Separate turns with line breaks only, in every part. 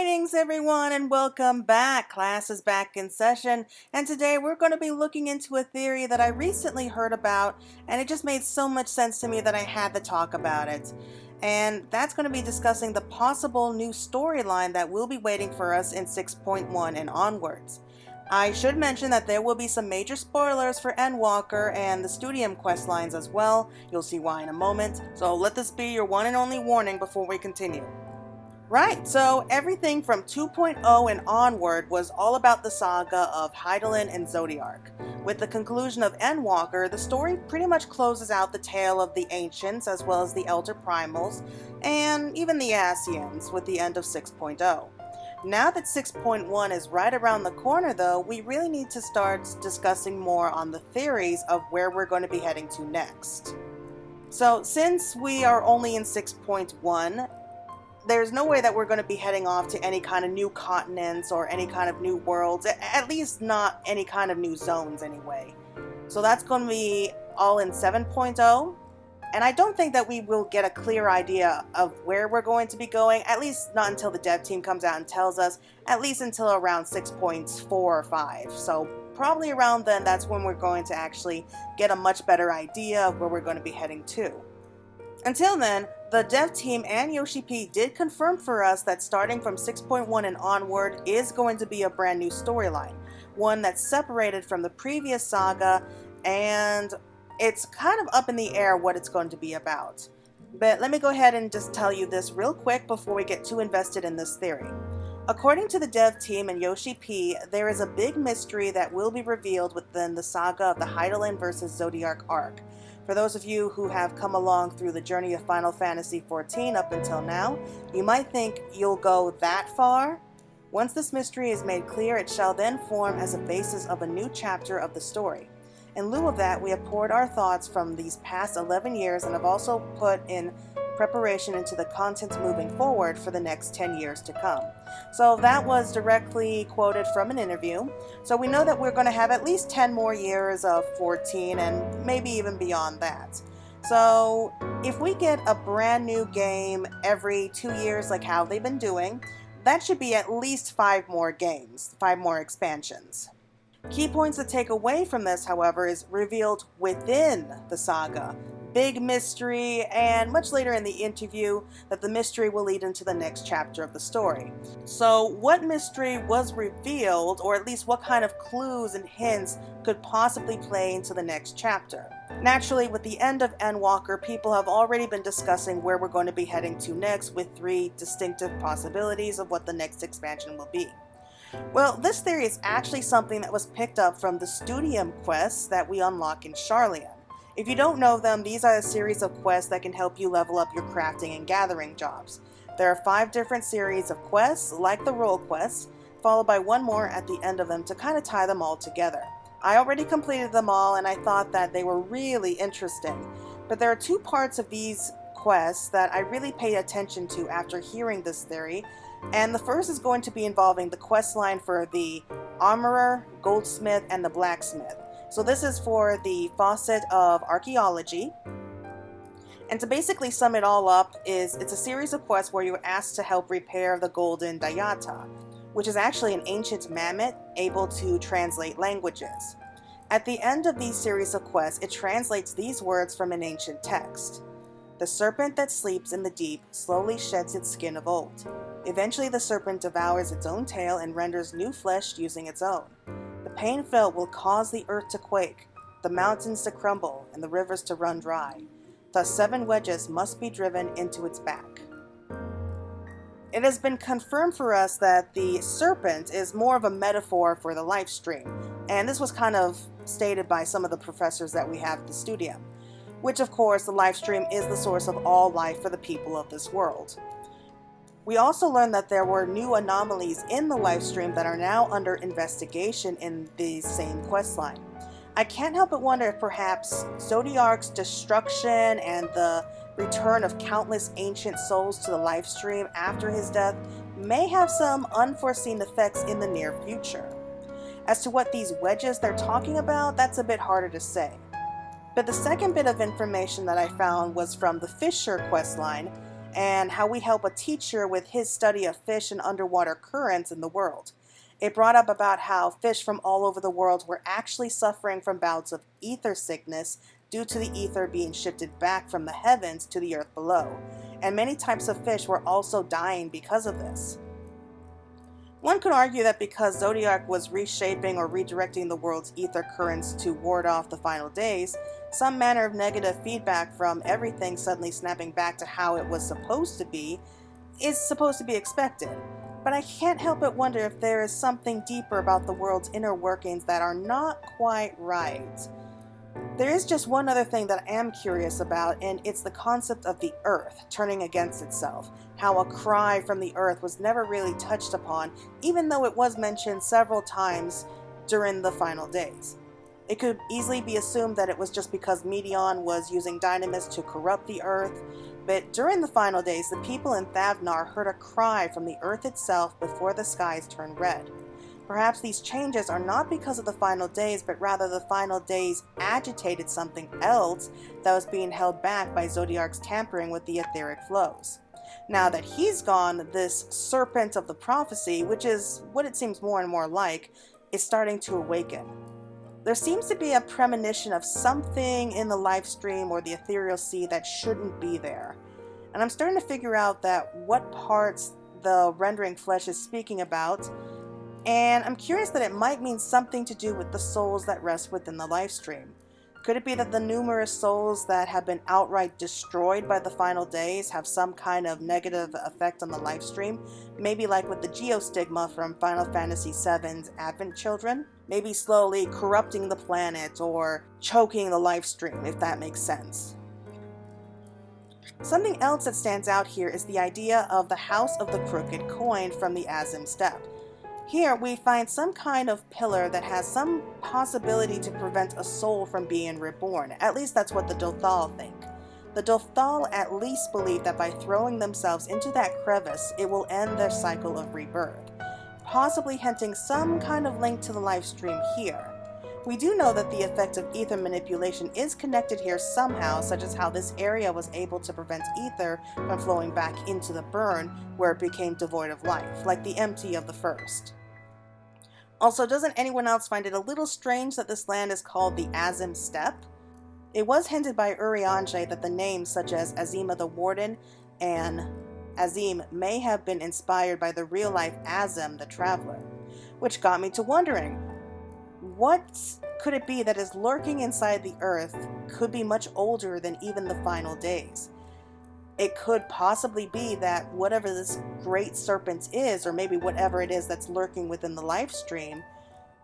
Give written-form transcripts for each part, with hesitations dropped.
Greetings everyone and welcome back. Class is back in session and today we're going to be looking into a theory that I recently heard about and it just made so much sense to me that I had to talk about it. And that's going to be discussing the possible new storyline that will be waiting for us in 6.1 and onwards. I should mention that there will be some major spoilers for Endwalker and the Studium quest lines as well. You'll see why in a moment, so let this be your one and only warning before we continue. Right, so everything from 2.0 and onward was all about the saga of Hydaelyn and Zodiark. With the conclusion of Endwalker, the story pretty much closes out the tale of the Ancients as well as the Elder Primals, and even the Ascians with the end of 6.0. Now that 6.1 is right around the corner though, we really need to start discussing more on the theories of where we're going to be heading to next. So since we are only in 6.1, there's no way that we're going to be heading off to any kind of new continents or any kind of new worlds, at least not any kind of new zones anyway. So that's going to be all in 7.0, and I don't think that we will get a clear idea of where we're going to be going, at least not until the dev team comes out and tells us, at least until around 6.4 or 5. So probably around then, that's when we're going to actually get a much better idea of where we're going to be heading to. Until then, the dev team and Yoshi P did confirm for us that starting from 6.1 and onward is going to be a brand new storyline, one that's separated from the previous saga, and it's kind of up in the air what it's going to be about. But let me go ahead and just tell you this real quick before we get too invested in this theory. According to the dev team and Yoshi P, there is a big mystery that will be revealed within the saga of the Hydaelyn vs. Zodiark arc. For those of you who have come along through the journey of Final Fantasy XIV up until now, you might think you'll go that far. Once this mystery is made clear, it shall then form as a basis of a new chapter of the story. In lieu of that, we have poured our thoughts from these past 11 years and have also put in preparation into the content moving forward for the next 10 years to come. So that was directly quoted from an interview. So we know that we're going to have at least 10 more years of 14 and maybe even beyond that. So if we get a brand new game every 2 years like how they've been doing, that should be at least 5 more games, 5 more expansions. Key points to take away from this, however, is revealed within the saga. Big mystery, and much later in the interview that the mystery will lead into the next chapter of the story. So what mystery was revealed, or at least what kind of clues and hints could possibly play into the next chapter? Naturally, with the end of Endwalker, people have already been discussing where we're going to be heading to next with 3 distinctive possibilities of what the next expansion will be. Well, this theory is actually something that was picked up from the Studium quests that we unlock in Sharlayan. If you don't know them, these are a series of quests that can help you level up your crafting and gathering jobs. There are 5 different series of quests, like the role quests, followed by one more at the end of them to kind of tie them all together. I already completed them all and I thought that they were really interesting, but there are 2 parts of these quests that I really paid attention to after hearing this theory, and the first is going to be involving the quest line for the armorer, goldsmith, and the blacksmith. So this is for the Faucet of Archaeology. And to basically sum it all up, it's a series of quests where you're asked to help repair the Golden Dayata, which is actually an ancient mammoth able to translate languages. At the end of these series of quests, it translates these words from an ancient text. The serpent that sleeps in the deep slowly sheds its skin of old. Eventually the serpent devours its own tail and renders new flesh using its own. The pain felt will cause the earth to quake, the mountains to crumble, and the rivers to run dry. Thus 7 wedges must be driven into its back. It has been confirmed for us that the serpent is more of a metaphor for the life stream, and this was kind of stated by some of the professors that we have at the Studium, which of course the life stream is the source of all life for the people of this world. We also learned that there were new anomalies in the life stream that are now under investigation in the same questline. I can't help but wonder if perhaps Zodiark's destruction and the return of countless ancient souls to the life stream after his death may have some unforeseen effects in the near future. As to what these wedges they're talking about, that's a bit harder to say. But the second bit of information that I found was from the Fisher questline, and how we help a teacher with his study of fish and underwater currents in the world. It brought up about how fish from all over the world were actually suffering from bouts of ether sickness due to the ether being shifted back from the heavens to the earth below, and many types of fish were also dying because of this. One could argue that because Zodiark was reshaping or redirecting the world's ether currents to ward off the final days, some manner of negative feedback from everything suddenly snapping back to how it was supposed to be is supposed to be expected. But I can't help but wonder if there is something deeper about the world's inner workings that are not quite right. There is just one other thing that I am curious about, and it's the concept of the earth turning against itself. How a cry from the earth was never really touched upon, even though it was mentioned several times during the final days. It could easily be assumed that it was just because Medion was using dynamis to corrupt the earth, but during the final days, the people in Thavnar heard a cry from the earth itself before the skies turned red. Perhaps these changes are not because of the final days, but rather the final days agitated something else that was being held back by Zodiark's tampering with the etheric flows. Now that he's gone, this serpent of the prophecy, which is what it seems more and more like, is starting to awaken. There seems to be a premonition of something in the life stream or the ethereal sea that shouldn't be there. And I'm starting to figure out that what parts the rendering flesh is speaking about, and I'm curious that it might mean something to do with the souls that rest within the life stream. Could it be that the numerous souls that have been outright destroyed by the final days have some kind of negative effect on the life stream? Maybe like with the geostigma from Final Fantasy VII's Advent Children? Maybe slowly corrupting the planet or choking the life stream, if that makes sense. Something else that stands out here is the idea of the House of the Crooked Coin from the Azim Steppe. Here we find some kind of pillar that has some possibility to prevent a soul from being reborn. At least that's what the Dothal think. The Dothal at least believe that by throwing themselves into that crevice, it will end their cycle of rebirth, possibly hinting some kind of link to the life stream here. We do know that the effect of ether manipulation is connected here somehow, such as how this area was able to prevent ether from flowing back into the burn, where it became devoid of life, like the empty of the first. Also, doesn't anyone else find it a little strange that this land is called the Azim Steppe? It was hinted by Urianger that the names such as Azima the Warden and Azim may have been inspired by the real-life Azim the Traveler, which got me to wondering, what could it be that is lurking inside the earth could be much older than even the final days? It could possibly be that whatever this great serpent is, or maybe whatever it is that's lurking within the life stream,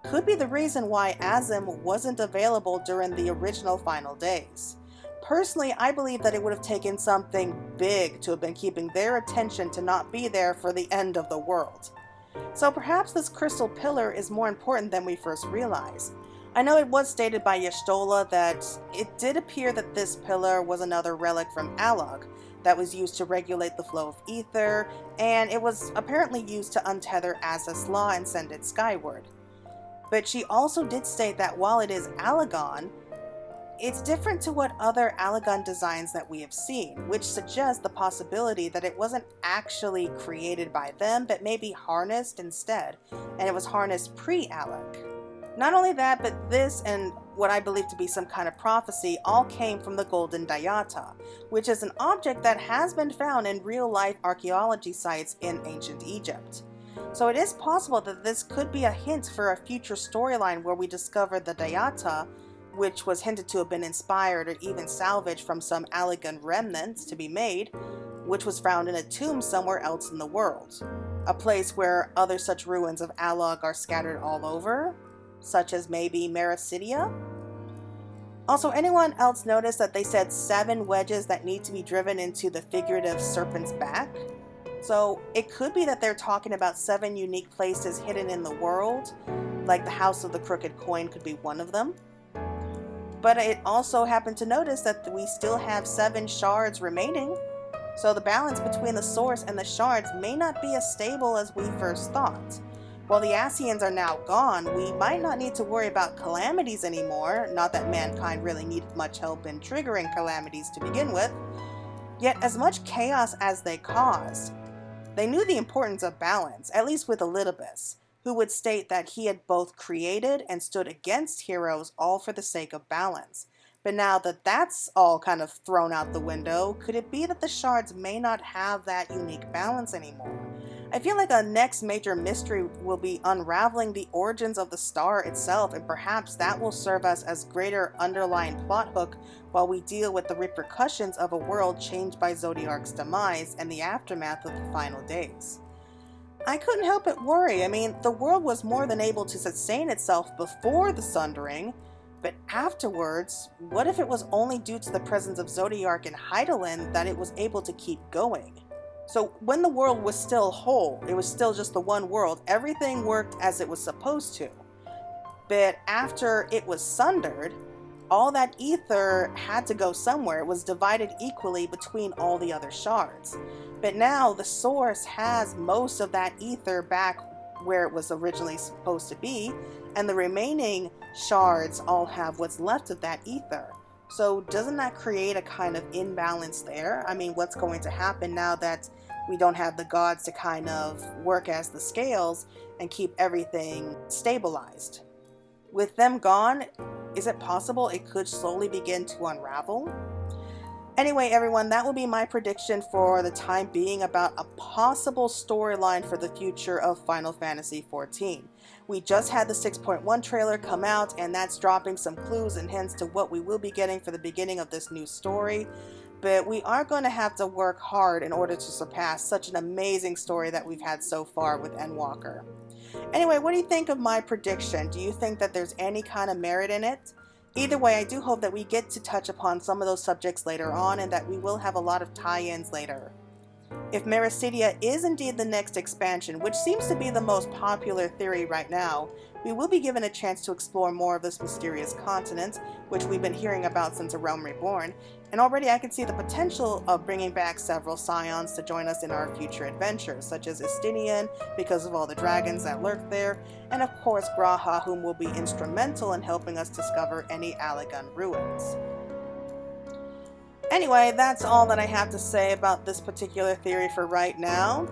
could be the reason why Azim wasn't available during the original final days. Personally, I believe that it would have taken something big to have been keeping their attention to not be there for the end of the world. So perhaps this crystal pillar is more important than we first realize. I know it was stated by Y'shtola that it did appear that this pillar was another relic from Alog that was used to regulate the flow of ether, and it was apparently used to untether Azaz Law and send it skyward. But she also did state that while it is Alagon, it's different to what other Alagon designs that we have seen, which suggests the possibility that it wasn't actually created by them, but maybe harnessed instead, and it was harnessed pre-Alec. Not only that, but this and what I believe to be some kind of prophecy all came from the Golden Dayata, which is an object that has been found in real-life archaeology sites in ancient Egypt. So it is possible that this could be a hint for a future storyline where we discover the Dayata, which was hinted to have been inspired or even salvaged from some Alagon remnants to be made, which was found in a tomb somewhere else in the world. A place where other such ruins of Alog are scattered all over, such as maybe Mericidia? Also, anyone else notice that they said 7 wedges that need to be driven into the figurative serpent's back? So it could be that they're talking about 7 unique places hidden in the world, like the House of the Crooked Coin could be one of them. But it also happened to notice that we still have 7 shards remaining, so the balance between the source and the shards may not be as stable as we first thought. While the Ascians are now gone, we might not need to worry about calamities anymore, not that mankind really needed much help in triggering calamities to begin with, Yet as much chaos as they caused, they knew the importance of balance, at least with Elidibus, who would state that he had both created and stood against heroes all for the sake of balance. But now that that's all kind of thrown out the window, could it be that the shards may not have that unique balance anymore? I feel like a next major mystery will be unraveling the origins of the star itself, and perhaps that will serve us as greater underlying plot hook while we deal with the repercussions of a world changed by Zodiark's demise and the aftermath of the final days. I couldn't help but worry. I mean, the world was more than able to sustain itself before the Sundering, but afterwards, what if it was only due to the presence of Zodiark and Hydaelyn that it was able to keep going? So when the world was still whole, it was still just the one world, everything worked as it was supposed to. But after it was sundered, all that ether had to go somewhere. It was divided equally between all the other shards. But now the source has most of that ether back where it was originally supposed to be, and the remaining shards all have what's left of that ether. So doesn't that create a kind of imbalance there? I mean, what's going to happen now that we don't have the gods to kind of work as the scales and keep everything stabilized? With them gone, is it possible it could slowly begin to unravel? Anyway, everyone, that will be my prediction for the time being about a possible storyline for the future of Final Fantasy XIV. We just had the 6.1 trailer come out, and that's dropping some clues and hints to what we will be getting for the beginning of this new story. But we are going to have to work hard in order to surpass such an amazing story that we've had so far with Endwalker. Anyway, what do you think of my prediction? Do you think that there's any kind of merit in it? Either way, I do hope that we get to touch upon some of those subjects later on and that we will have a lot of tie-ins later. If Meracidia is indeed the next expansion, which seems to be the most popular theory right now, we will be given a chance to explore more of this mysterious continent, which we've been hearing about since A Realm Reborn, and already I can see the potential of bringing back several scions to join us in our future adventures, such as Estinian, because of all the dragons that lurk there, and of course Graha, whom will be instrumental in helping us discover any Allagan ruins. Anyway, that's all that I have to say about this particular theory for right now.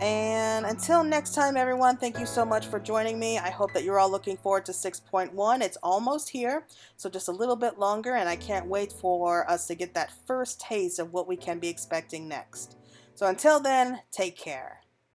And until next time, everyone, thank you so much for joining me. I hope that you're all looking forward to 6.1. It's almost here, so just a little bit longer, and I can't wait for us to get that first taste of what we can be expecting next. So until then, take care.